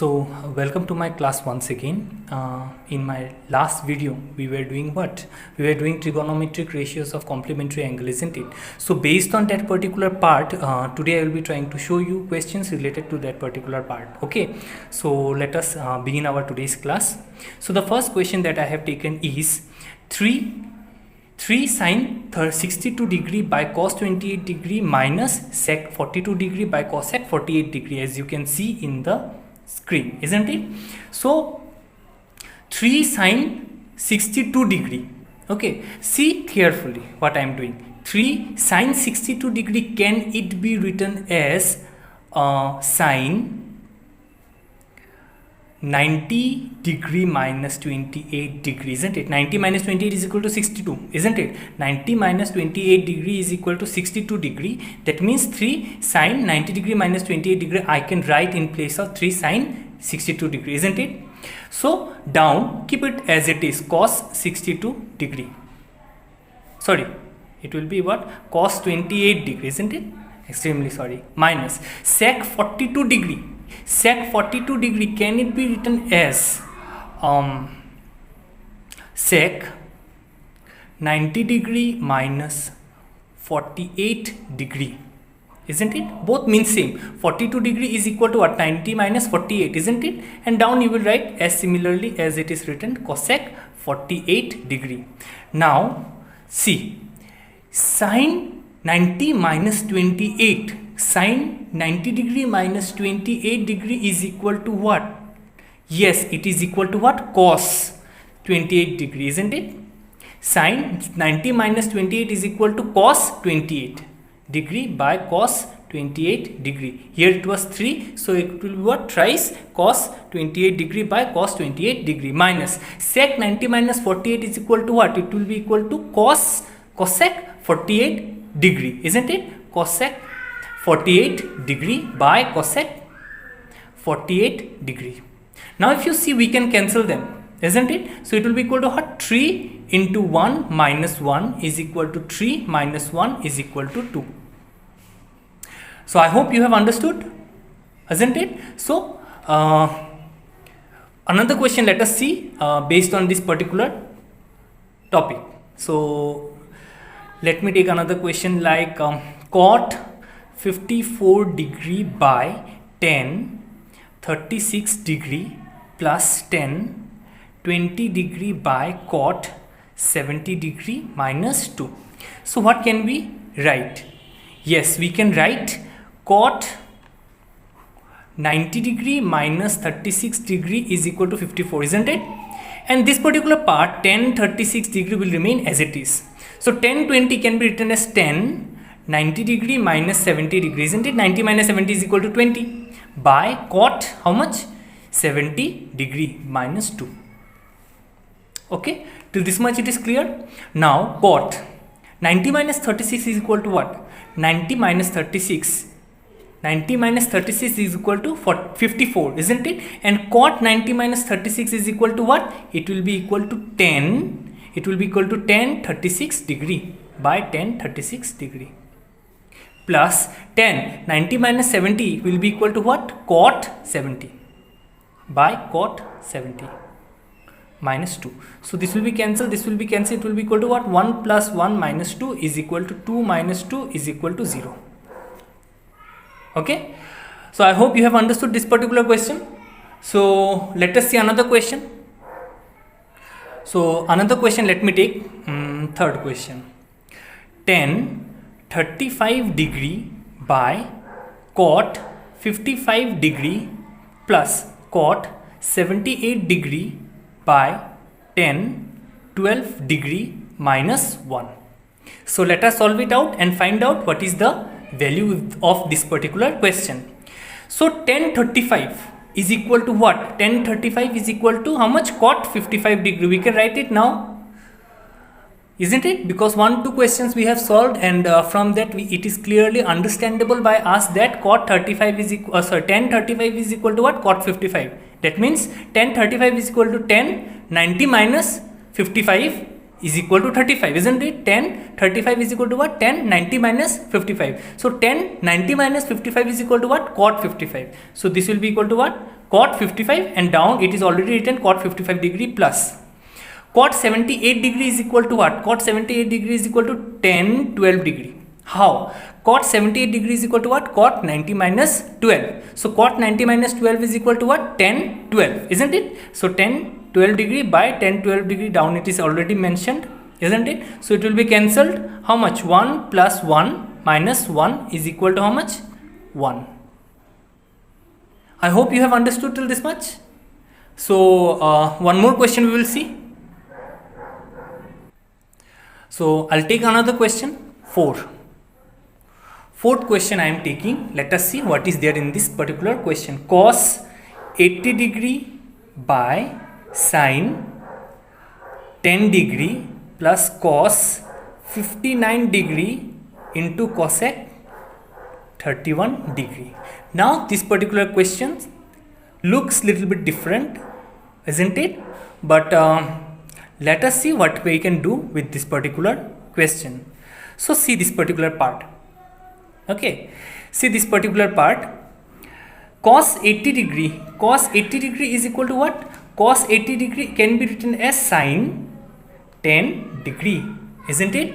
So welcome to my class once again. In my last video we were doing what? We were doing trigonometric ratios of complementary angle, isn't it? So based on that particular part, today I will be trying to show you questions related to that particular part. Okay, so let us begin our today's class. So the first question that I have taken is 3 sine 62 degree by cos 28 degree minus sec 42 degree by cosec 48 degree, as you can see in the screen, isn't it? So 3 sine 62 degree. Okay, see carefully what I am doing. 3 sine 62 degree, can it be written as sine 90 degree minus 28 degree, isn't it? 90 minus 28 is equal to 62, isn't it? 90 minus 28 degree is equal to 62 degree. That means 3 sine 90 degree minus 28 degree I can write in place of 3 sine 62 degree, isn't it? So down, keep it as it is, cos 62 degree. Sorry, it will be what? Cos 28 degree, isn't it? Extremely sorry. Minus sec 42 degree. Sec 42 degree, can it be written as sec 90 degree minus 48 degree, isn't it? Both mean same. 42 degree is equal to what? 90 minus 48, isn't it? And down you will write as similarly as it is written, cosec 48 degree. Now see, sine 90 minus 28, sine 90 degree minus 28 degree is equal to what? Yes, it is equal to what? Cos 28 degree, isn't it? Sine 90 minus 28 is equal to cos 28 degree by cos 28 degree. Here it was 3, so it will be what? Thrice cos 28 degree by cos 28 degree minus sec 90 minus 48 is equal to what? It will be equal to cosec 48 degree, isn't it? Cosec 48 degree by cosec 48 degree. Now if you see, we can cancel them, isn't it? So it will be equal to what? 3 into 1 minus 1 is equal to 3 minus 1 is equal to 2. So I hope you have understood, isn't it? So another question let us see based on this particular topic. So let me take another question like cot 54 degree by tan 36 degree plus tan 20 degree by cot 70 degree minus 2. So what can we write? Yes, we can write cot 90 degree minus 36 degree is equal to 54, isn't it? And this particular part, tan 36 degree, will remain as it is. So tan 20 can be written as tan 90 degree minus 70 degree, isn't it? 90 minus 70 is equal to 20 by cot how much? 70 degree minus 2. Okay, till this much it is clear. Now cot 90 minus 36 is equal to what? 90 minus 36. 90 minus 36 is equal to 54, isn't it? And cot 90 minus 36 is equal to what? It will be equal to 10. It will be equal to tan 36 degree by tan 36 degree plus tan 90 minus 70 will be equal to what? Cot 70 by cot 70 minus 2. So this will be cancelled, this will be cancelled. It will be equal to what? 1 plus 1 minus 2 is equal to 2 minus 2 is equal to 0. Okay, so I hope you have understood this particular question. So let us see another question. So another question, let me take third question. Tan 35 degree by cot 55 degree plus cot 78 degree by tan 12 degree minus 1. So let us solve it out and find out what is the value of this particular question. So tan 35 is equal to what? Tan 35 is equal to how much? Cot 55 degree. We can write it now, isn't it? Because 1-2 questions we have solved, and from that it is clearly understandable by us that cot 35 is equal, tan 35 is equal to what? Cot 55. That means tan 35 is equal to tan 90 minus 55 is equal to 35, isn't it? 10 35 is equal to what? 10 90 minus 55. So 10 90 minus 55 is equal to what? Cot 55. So this will be equal to what? Cot 55, and down it is already written cot 55 degree plus cot 78 degree is equal to what? Cot 78 degree is equal to 10 12 degree. How? Cot 78 degree is equal to what? Cot 90 minus 12. So cot 90 minus 12 is equal to what? 10 12, isn't it? So 10 12 degree by 10 12 degree, down it is already mentioned, isn't it? So it will be cancelled. How much? 1 plus 1 minus 1 is equal to how much? 1. I hope you have understood till this much. So one more question we will see. So I'll take another question. Fourth question I am taking. Let us see what is there in this particular question. Cos 80 degree by sin 10 degree plus cos 59 degree into cosec 31 degree. Now this particular question looks little bit different, isn't it? But let us see what we can do with this particular question. So see this particular part. Okay, see this particular part. Cos 80 degree is equal to what? Cos 80 degree can be written as sin 10 degree, isn't it?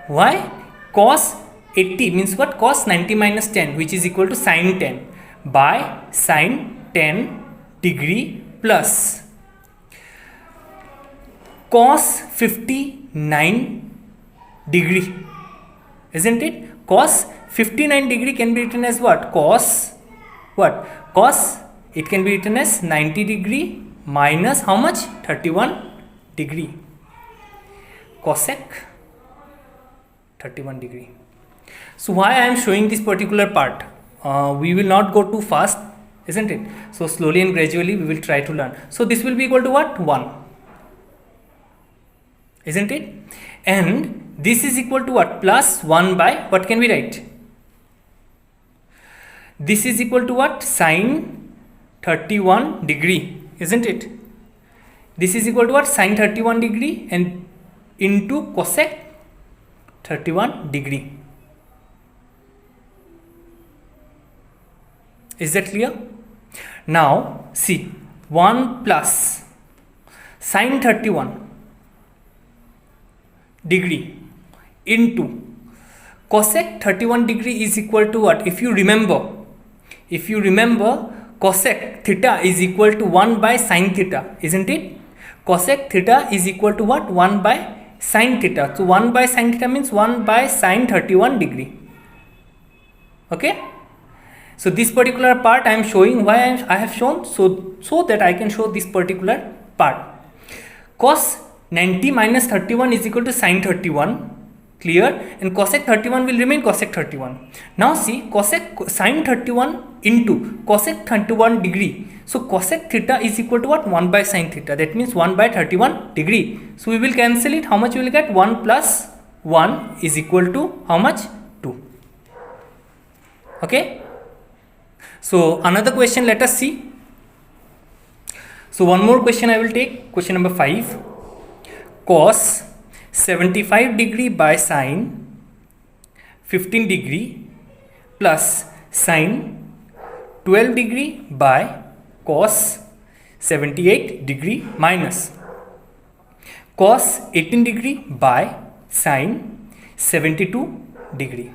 Why? Cos 80 means what? Cos 90 minus 10, which is equal to sin 10 by sin 10 degree plus cos 59 degree, isn't it? Cos 59 degree can be written as what? Cos what? Cos, it can be written as 90 degree minus how much? 31 degree. Cosec 31 degree. So why I am showing this particular part? We will not go too fast, isn't it? So slowly and gradually we will try to learn. So this will be equal to what? 1, isn't it? And this is equal to what? Plus 1 by what can we write? This is equal to what? Sin 31 degree, isn't it? This is equal to what? Sin 31 degree and into cosec 31 degree. Is that clear? Now see, 1 plus sin 31 degree into cosec 31 degree is equal to what? If you remember, cosec theta is equal to 1 by sin theta, isn't it? Cosec theta is equal to what? 1 by sin theta. So 1 by sin theta means 1 by sin 31 degree. Okay. So this particular part I am showing. Why I have shown? So that I can show this particular part. Cos 90 minus 31 is equal to sin 31. Clear? And cosec 31 will remain cosec 31. Now see, cosec sin 31 into cosec 31 degree. So cosec theta is equal to what? 1 by sin theta. That means 1 by 31 degree. So we will cancel it. How much we will get? 1 plus 1 is equal to how much? 2. Okay. So another question, let us see. So one more question I will take. Question number 5. Cos 75 degree by sin 15 degree plus sin 12 degree by cos 78 degree minus cos 18 degree by sin 72 degree.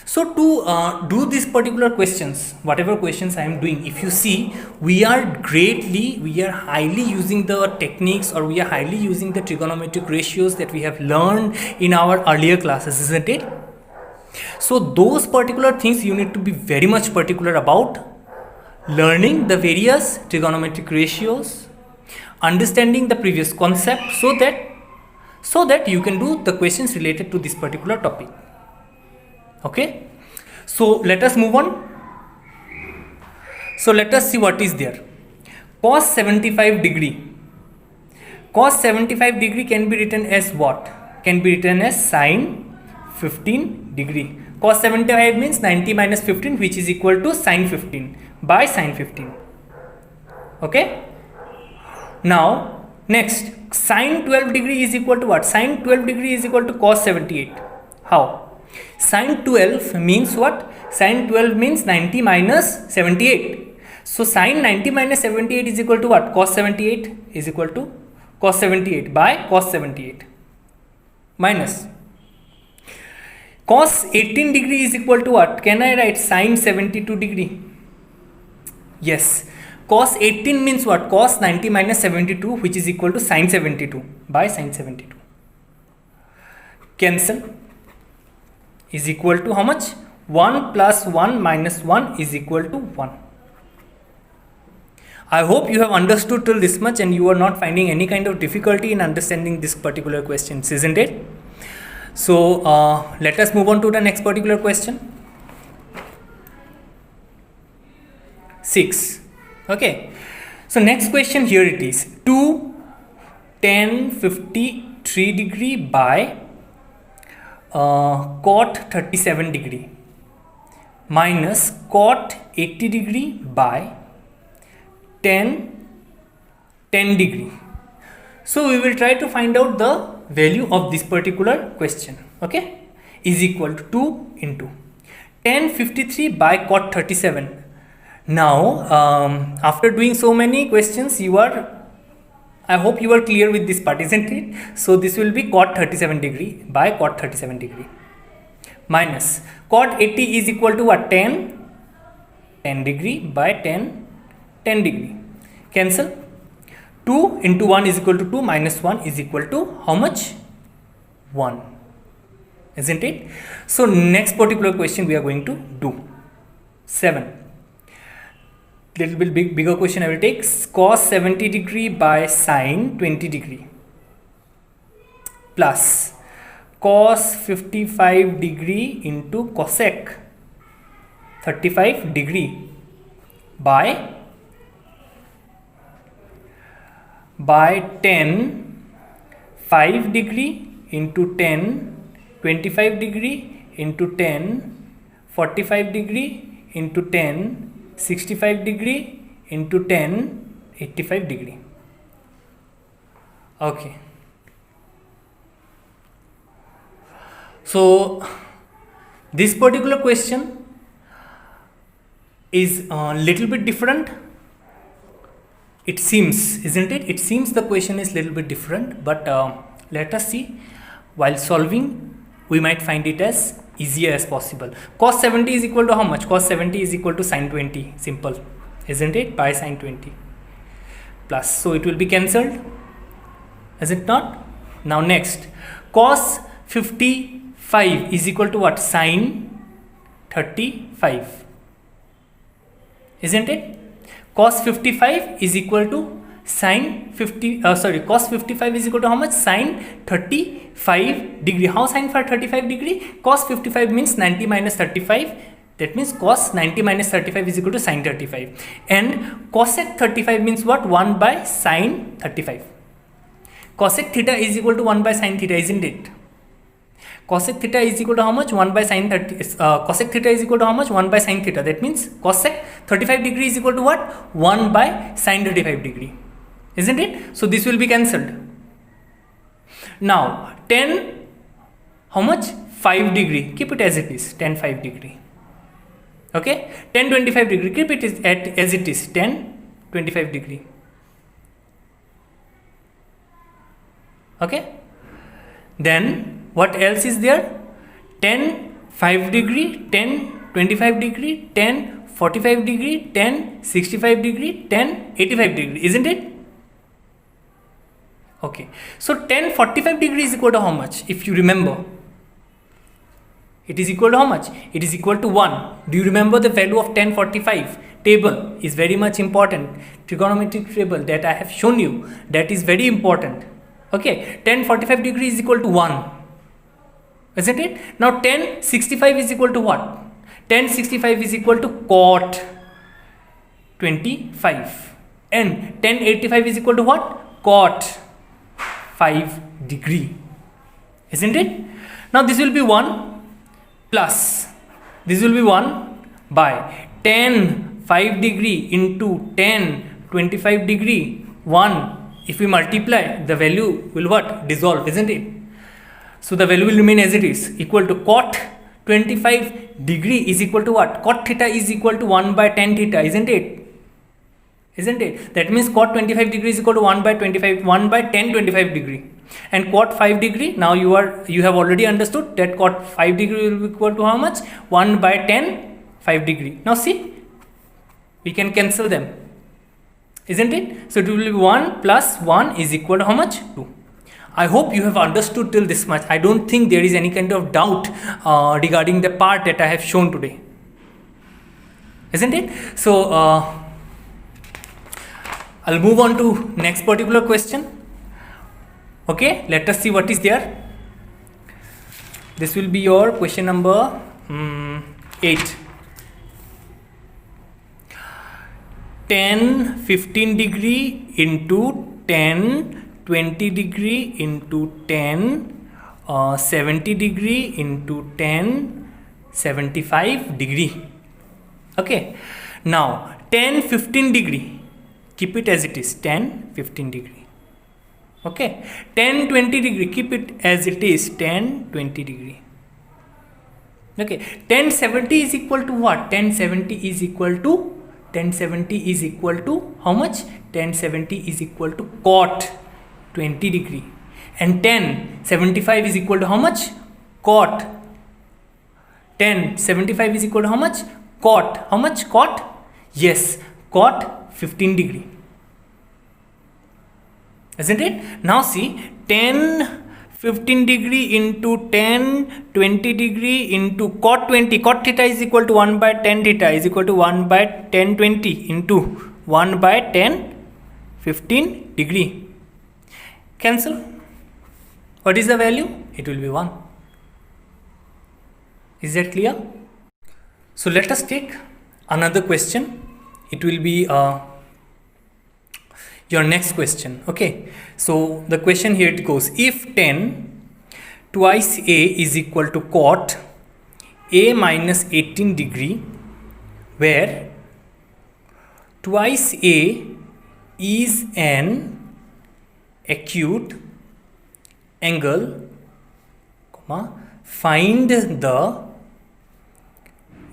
So to do these particular questions, whatever questions I am doing, if you see, we are highly using the techniques, or we are highly using the trigonometric ratios that we have learned in our earlier classes, isn't it? So those particular things you need to be very much particular about, learning the various trigonometric ratios, understanding the previous concept, so that you can do the questions related to this particular topic. Okay, so let us move on. So let us see what is there. Cos 75 degree. Cos 75 degree can be written as what? Can be written as sin 15 degree. Cos 75 means 90 minus 15, which is equal to sin 15 by sin 15. Okay. Now Next, sine 12 degree is equal to what? Sine 12 degree is equal to cos 78. How? Sine 12 means what? Sine 12 means 90 minus 78. So sine 90 minus 78 is equal to what? Cos 78 is equal to cos 78 by cos 78 minus cos 18 degree is equal to what? Can I write sine 72 degree? Yes. Cos 18 means what? Cos 90 minus 72, which is equal to sine 72 by sine 72. Cancel. Is equal to how much? 1 plus 1 minus 1 is equal to 1. I hope you have understood till this much and you are not finding any kind of difficulty in understanding this particular questions, isn't it? So let us move on to the next particular question. 6. Okay. So next question, here it is. 2 tan 53 degree by cot 37 degree minus cot 80 degree by tan 10 degree. So we will try to find out the value of this particular question. Okay, is equal to 2 into tan 53 by cot 37. Now after doing so many questions, I hope you are clear with this part, isn't it? So this will be cot 37 degree by cot 37 degree minus cot 80 is equal to what? Tan 10 degree by tan 10 degree. Cancel. 2 into 1 is equal to 2 minus 1 is equal to how much? 1. Isn't it? So next particular question we are going to do. 7. Little bit bigger question I will take. Cos 70 degree by sine 20 degree plus cos 55 degree into cosec 35 degree by tan 5 degree into tan 25 degree into tan 45 degree into tan 65 degree into tan 85 degree. Okay. So this particular question is a little bit different. It seems, isn't it? It seems the question is little bit different, but let us see. While solving, we might find it as easier as possible. Cos 70 is equal to how much? Cos 70 is equal to sine 20. Simple, isn't it? By sine 20 plus. So it will be cancelled, is it not? Now next, cos 55 is equal to what? Sine 35, isn't it? Cos 55 is equal to sine 50, cos 55 is equal to how much? Sine 35 degree. How sine for 35 degree? Cos 55 means 90 minus 35. That means cos 90 minus 35 is equal to sine 35. And cosec 35 means what? 1 by sine 35. Cosec theta is equal to 1 by sine theta, isn't it? Cosec theta is equal to how much? 1 by sine 30. Cosec theta is equal to how much? 1 by sine theta. That means cosec 35 degree is equal to what? 1 by sine 35 degree. Isn't it? So this will be cancelled. Now tan how much? 5 degree. Keep it as it is. Tan 5 degree. Okay. Tan 25 degree. Keep it as it is. Tan 25 degree. Okay. Then what else is there? Tan 5 degree, tan 25 degree, tan 45 degree, tan 65 degree, tan 85 degree, isn't it? Okay. So tan 45 degree is equal to how much? If you remember, it is equal to how much? It is equal to 1. Do you remember the value of tan 45? Table is very much important. Trigonometric table that I have shown you, that is very important. Okay. Tan 45 degree is equal to 1. Isn't it? Now tan 65 is equal to what? Tan 65 is equal to cot 25. And tan 85 is equal to what? Cot 5 degree. Isn't it? Now this will be 1 plus, this will be 1 by tan 5 degree into tan 25 degree, 1 if we multiply, the value will what? Dissolve, isn't it? So the value will remain as it is, equal to cot 25 degree is equal to what? Cot theta is equal to 1 by tan theta, isn't it? Isn't it? That means cot 25 degree is equal to 1 by tan 25 degree. And cot 5 degree, now you have already understood that cot 5 degree will be equal to how much? 1 by tan 5 degree. Now see, we can cancel them, isn't it? So it will be 1 plus 1 is equal to how much? 2. I hope you have understood till this much. I don't think there is any kind of doubt regarding the part that I have shown today, isn't it? So I'll move on to next particular question. Okay, let us see what is there. This will be your question number 8. 10 15 degree into 10 20 degree into 10 70 degree into 10 75 degree. Okay, now 10 15 degree, keep it as it is, 10 15 degree. Okay, 10 20 degree, keep it as it is, 10 20 degree. Okay, 10 70 is equal to what? 10 70 is equal to how much? 10 70 is equal to cot 20 degree, and 10 75 is equal to how much? Cot 10 75 is equal to how much? Cot, how much? Cot, yes, cot 15 degree, isn't it? Now see, 10 15 degree into 10 20 degree into cot 20, cot theta is equal to 1 by tan theta is equal to 1 by tan 20 into 1 by tan 15 degree. Cancel. What is the value? It will be 1. Is that clear? So let us take another question. It will be your next question. Okay, so the question here it goes: if 10 twice a is equal to cot a minus 18 degree, where twice a is an acute angle, find the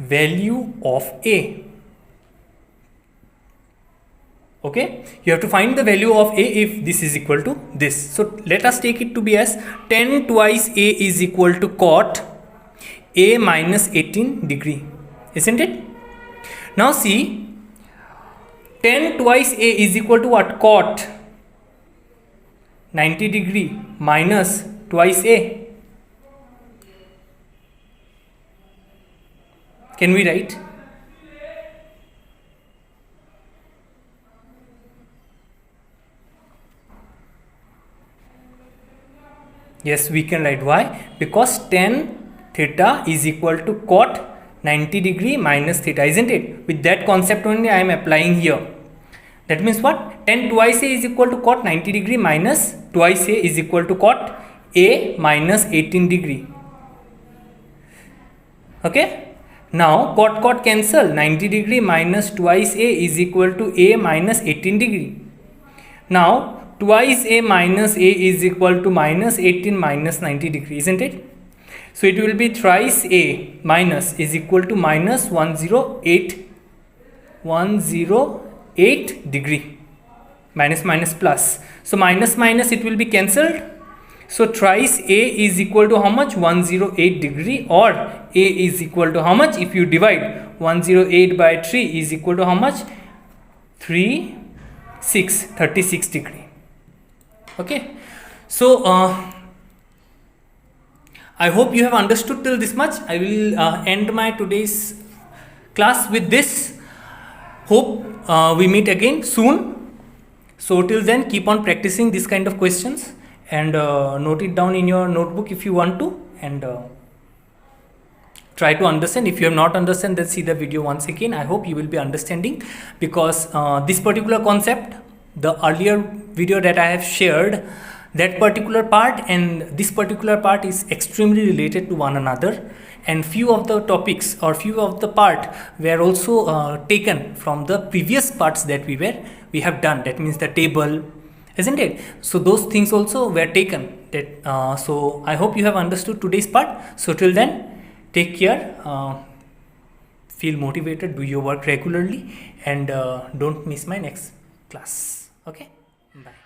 value of a. Okay, you have to find the value of a if this is equal to this. So let us take it to be as 10 twice a is equal to cot a minus 18 degree, isn't it? Now see, 10 twice a is equal to what? Cot 90 degree minus twice a. Can we write? Yes, we can write. Why? Because tan theta is equal to cot 90 degree minus theta, isn't it? With that concept only I am applying here. That means what? Tan twice a is equal to cot 90 degree minus twice a is equal to cot a minus 18 degree. Okay. Now cot cancel, 90 degree minus twice a is equal to a minus 18 degree. Now twice a minus a is equal to minus 18 minus 90 degree, isn't it? So it will be thrice a minus is equal to minus 108 degree, minus minus plus. So minus minus it will be cancelled. So thrice a is equal to how much? 108 degree, or a is equal to how much? If you divide 108 by 3 is equal to how much? 36 degree. Okay, so I hope you have understood till this much. I will end my today's class with this. Hope we meet again soon. So till then, keep on practicing this kind of questions and note it down in your notebook if you want to, and try to understand. If you have not understand, then see the video once again. I hope you will be understanding, because this particular concept, the earlier video that I have shared, that particular part and this particular part is extremely related to one another, and few of the topics or few of the part were also taken from the previous parts that we have done. That means the table, isn't it? So those things also were taken. That so I hope you have understood today's part. So till then, take care. Feel motivated. Do your work regularly, and don't miss my next class. Okay. Bye.